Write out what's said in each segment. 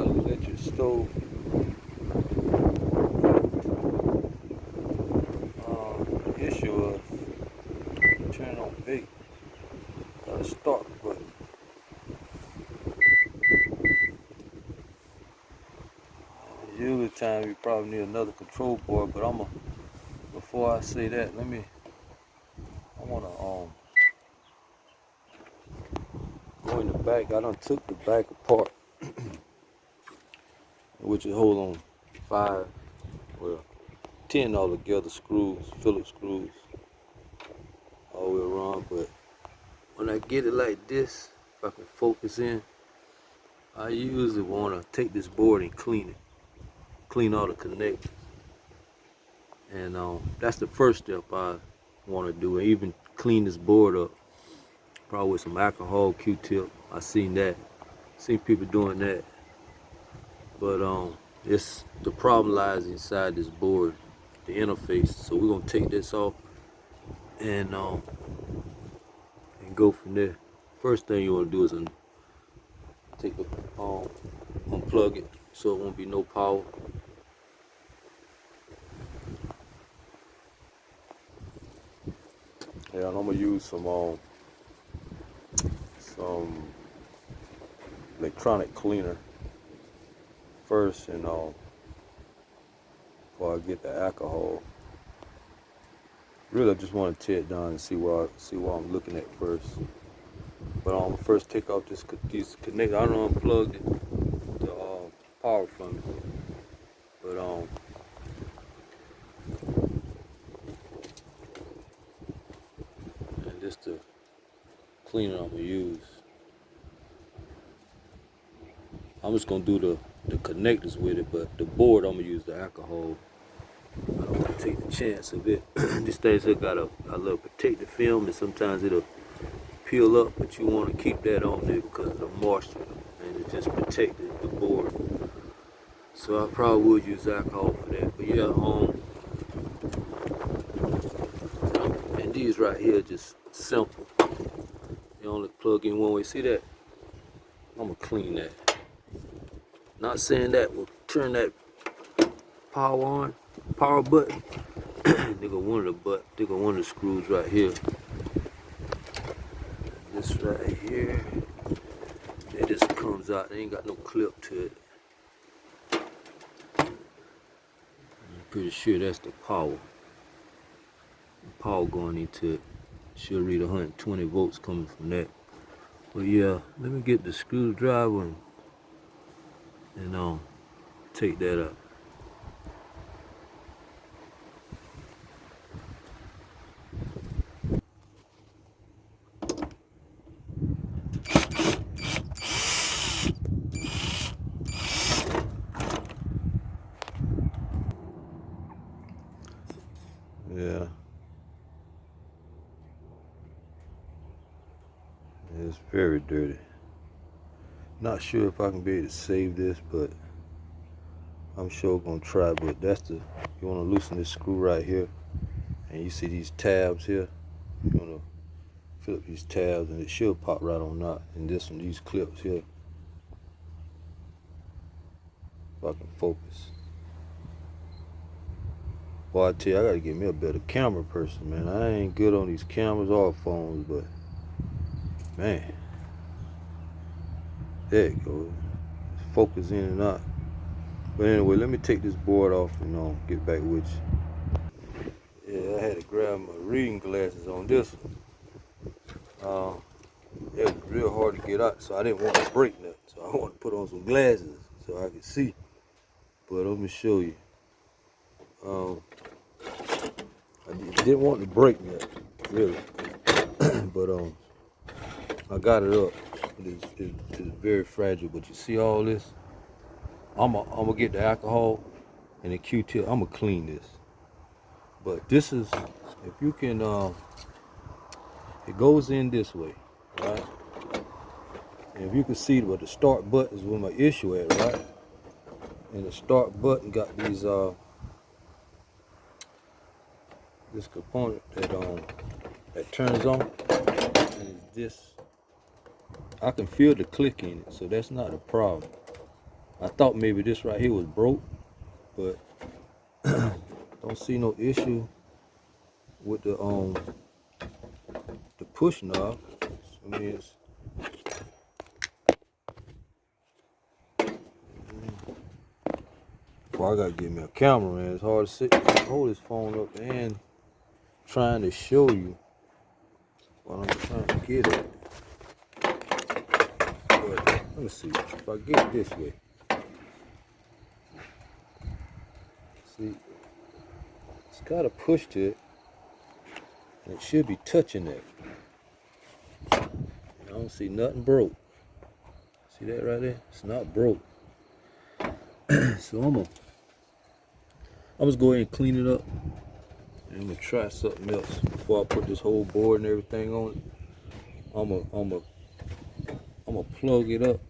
got an electric stove. The issue was turn on bake. Got a start button. Usually time you probably need another control board, but before I say that, I wanna go in the back. I done took the back apart, which is hold on 10 altogether screws, Phillips screws, all the way around. But when I get it like this, if I can focus in, I usually wanna take this board and clean all the connectors. And that's the first step I want to do, and even clean this board up, probably with some alcohol, Q-tip. I seen people doing that, but the problem lies inside this board, the interface. So we're gonna take this off and go from there. First thing you want to do is unplug it, so it won't be no power. Yeah, and I'm gonna use some electronic cleaner first, and before I get the alcohol. Really, I just want to tear it down and see what I'm looking at first. But I'm gonna first take off these connectors. I don't unplug the power from it, but and this the cleaner I'm gonna use. I'm just gonna do the connectors with it, but the board I'm gonna use the alcohol. I don't want to take the chance of it. This thing's got a little protective film, and sometimes it'll peel up, but you want to keep that on there because of the moisture, and it just protected the board. So I probably would use alcohol for that. But yeah, and these right here just simple. You only plug in one way. See that? I'm gonna clean that. Not saying that will turn that power button. They got one of the screws right here. This right here, it just comes out. They ain't got no clip to it. I'm pretty sure that's the power. The power going into it. Should read 120 volts coming from that. But yeah, let me get the screwdriver and take that up. Yeah. It's very dirty. Not sure if I can be able to save this, but I'm sure gonna try. But you wanna loosen this screw right here, and you see these tabs here. You wanna fill up these tabs, and it should pop right on out. And these clips here, if I can focus. Boy, I tell you, I gotta get me a better camera person, man. I ain't good on these cameras or phones, but man, there it goes. Focus in and out. But anyway, let me take this board off and get back with you. Yeah, I had to grab my reading glasses on this one. It was real hard to get out, so I didn't want to break nothing. So I want to put on some glasses so I can see. But let me show you. I didn't want to break nothing, really. But I got it up. It's very fragile. But you see all this? I'm gonna get the alcohol and the Q-tip. I'm gonna clean this. But this is, if you can, it goes in this way, right? And if you can see what the start button is where my issue at, right? And the start button got these this component that turns on, and it's this. I can feel the click in it, so that's not a problem. I thought maybe this right here was broke, but don't see no issue with the push knob. I mean, it's, well, I gotta get me a camera, man. It's hard to hold this phone up and trying to show you what I'm trying to get at. But let me see if I get it this way. See, it's got a push to it, and it should be touching that. I don't see nothing broke. See that right there? It's not broke. So I'm just go ahead and clean it up. And I'm gonna try something else before I put this whole board and everything on it. I'm gonna plug it up,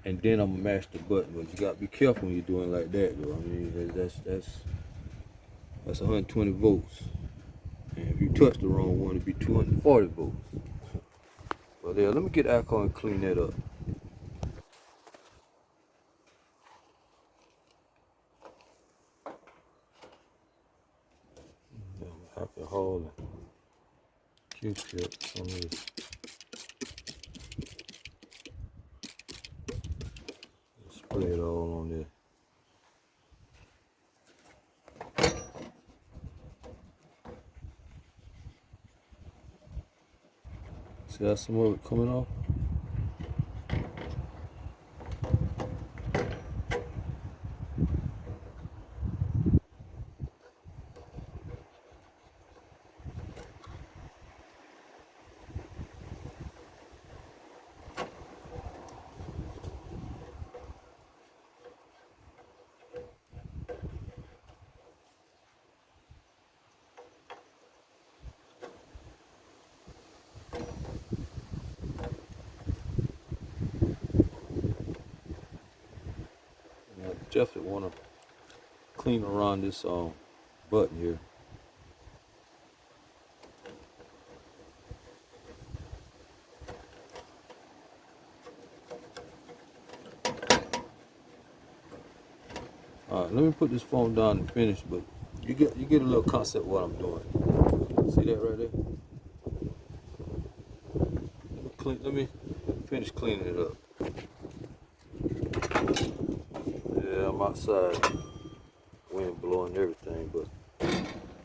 and then I'm gonna mash the button. But you gotta be careful when you're doing like that, though. I mean, that's 120 volts, and if you touch the wrong one, it'd be 240 volts. But yeah, let me get alcohol and clean that up. Alcohol and Q-tips on this. Spray it all on there. See how some of it coming off? Definitely want to clean around this button here. All right, let me put this phone down and finish, but you get a little concept of what I'm doing. See that right there? Let me finish cleaning it up. Yeah, I'm outside, wind blowing everything, but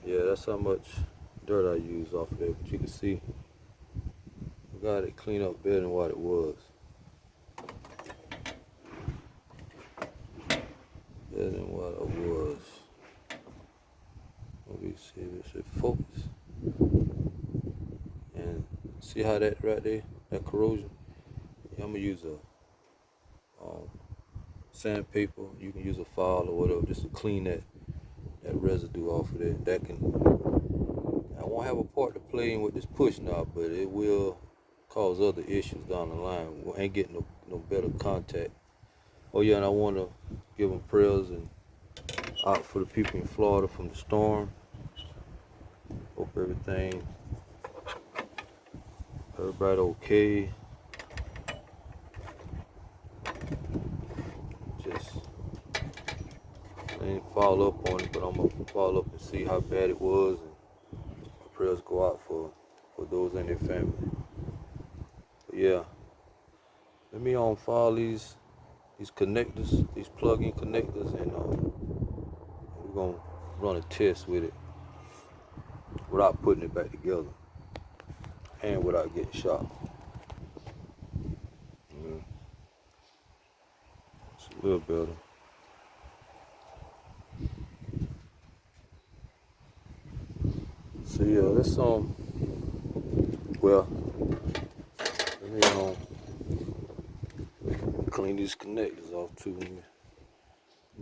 yeah, that's how much dirt I use off of there. But you can see I got it cleaned up better than what it was. Better than what it was. Let me see if it should focus. And see how that right there, that corrosion? Yeah, I'm gonna use a sandpaper. You can use a file or whatever just to clean that residue off of there. I won't have a part to play in with this push knob, but it will cause other issues down the line. We ain't getting no better contact. Oh yeah, and I want to give them prayers and out for the people in Florida from the storm. Hope everybody okay. Just I didn't follow up on it, but I'm gonna follow up and see how bad it was, and prayers go out for those in their family. But yeah, let me follow these connectors, these plug-in connectors, and we're gonna run a test with it without putting it back together and without getting shot. It's a little better. So yeah, let's well, let me clean these connectors off too. Let me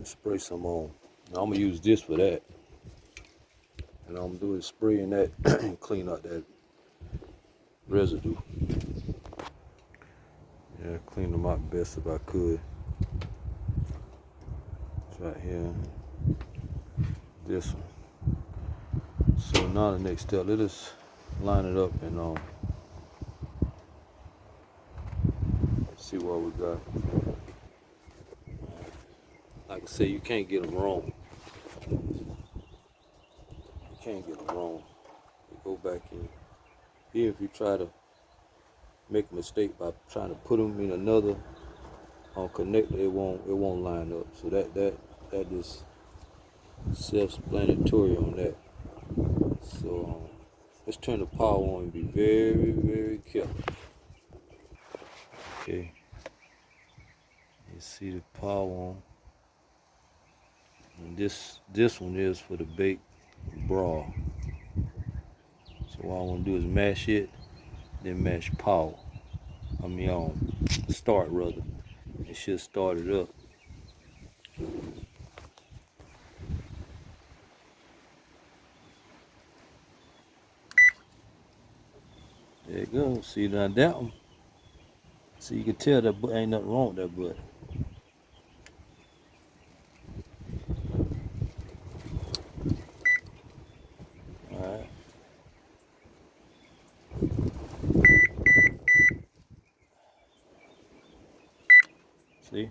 spray some on. Now I'm gonna use this for that, and I'm gonna do is spraying that and clean out that residue. Yeah, clean them out best if I could. It's right here. This one. So now the next step, let us line it up and see what we got. like I say, you can't get them wrong. You can't get them wrong. You go back and even if you try to make a mistake by trying to put them in another connector, it won't line up. So that is self-explanatory on that. So let's turn the power on and be very, very careful. Okay, you see the power on. And this one is for the baked broth. So what I want to do is mash it, then mash power. Start rather. It should start it up. There you go. See now that one. So you can tell that ain't nothing wrong with that button. Alright. See?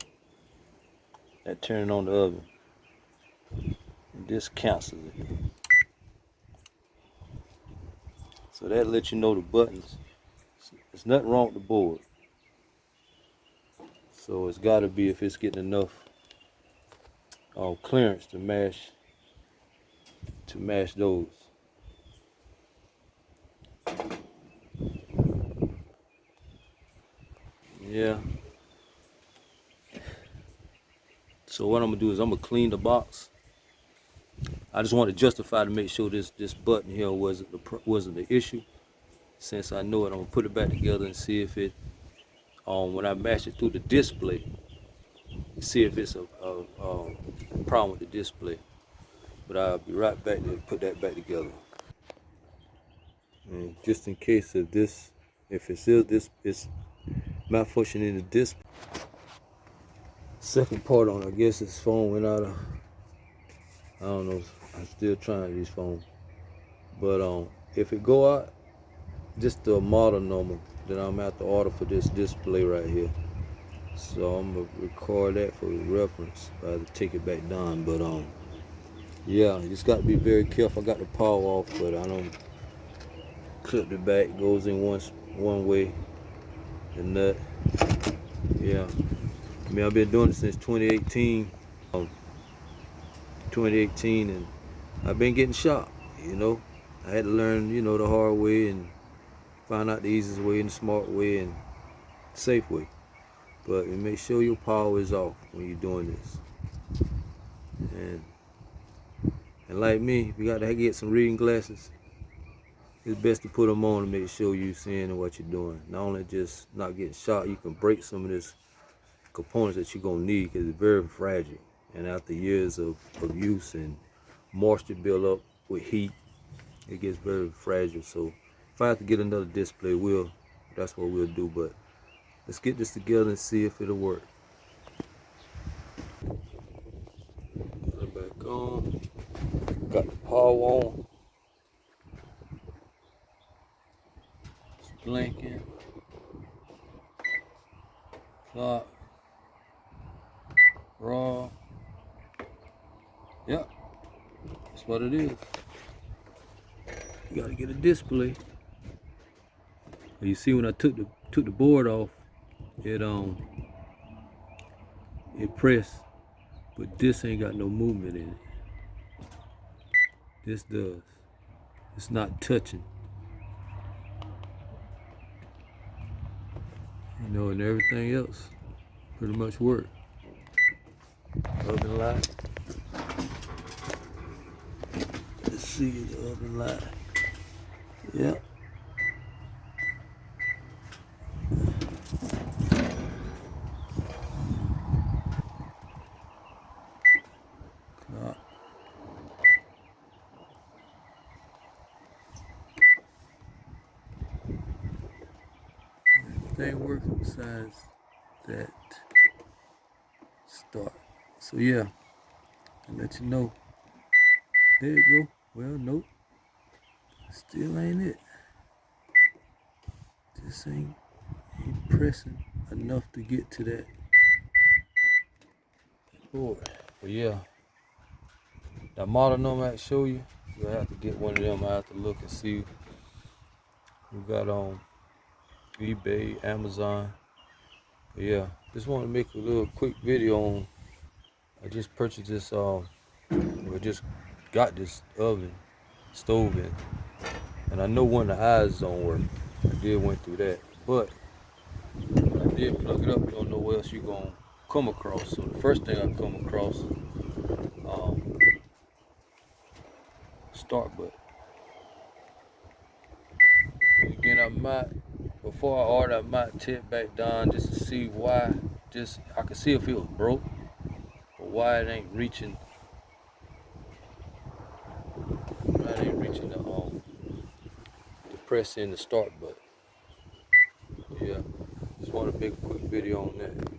That turning on the oven. And this cancels it. So that lets you know the buttons. There's nothing wrong with the board. So it's gotta be if it's getting enough clearance to mash those. Yeah. So what I'm gonna do is I'm gonna clean the box. I just want to justify to make sure this button here wasn't the issue. Since I know it, I'm gonna put it back together and see if it when I mash it through the display, see if it's a problem with the display. But I'll be right back to put that back together. And just in case if it's malfunctioning in the display. Second part on, I guess this phone went out of, I don't know, I'm still trying these phones. But if it go out, just the model number that I'm at the order for this display right here. So I'm gonna record that for reference. I have to take it back down, but yeah, you just got to be very careful. I got the power off, but I don't clip it back. It goes in one way. The nut, yeah. I mean, I've been doing it since 2018. 2018, and I've been getting shot. You know, I had to learn, the hard way and find out the easiest way and the smart way and safe way. But make sure your power is off when you're doing this. And like me, if you got to get some reading glasses, it's best to put them on to make sure you're seeing what you're doing. Not only just not getting shot, you can break some of this components that you're gonna need because it's very fragile. And after years of use and moisture build up with heat, it gets very fragile. So if I have to get another display, that's what we'll do. But let's get this together and see if it'll work. Put it back on. Got the power on. It's blinking. Clock. Raw. Yep. That's what it is. You gotta get a display. You see when I took the board off, it pressed, but this ain't got no movement in it. This does. It's not touching. And everything else pretty much worked. Oven light. Let's see the oven light. Yep. Clock. Everything works besides that start. So yeah, I'll let you know. There you go. Well, nope. Still ain't it. Just ain't pressing enough to get to that board. But yeah, the model number I show you, you'll have to get one of them. I have to look and see. We got on eBay, Amazon. But yeah, just want to make a little quick video on. I just purchased this. We just got this stove in, and I know when the eyes don't work. I did went through that, but I did plug it up. You don't know what else you gonna come across. So the first thing I come across, um, start button. Again, before I order, I might tip back down just to see why. Just I could see if it was broke, but why it ain't reaching. Why it ain't reaching the press in the start button. Yeah, just want to make a quick video on that.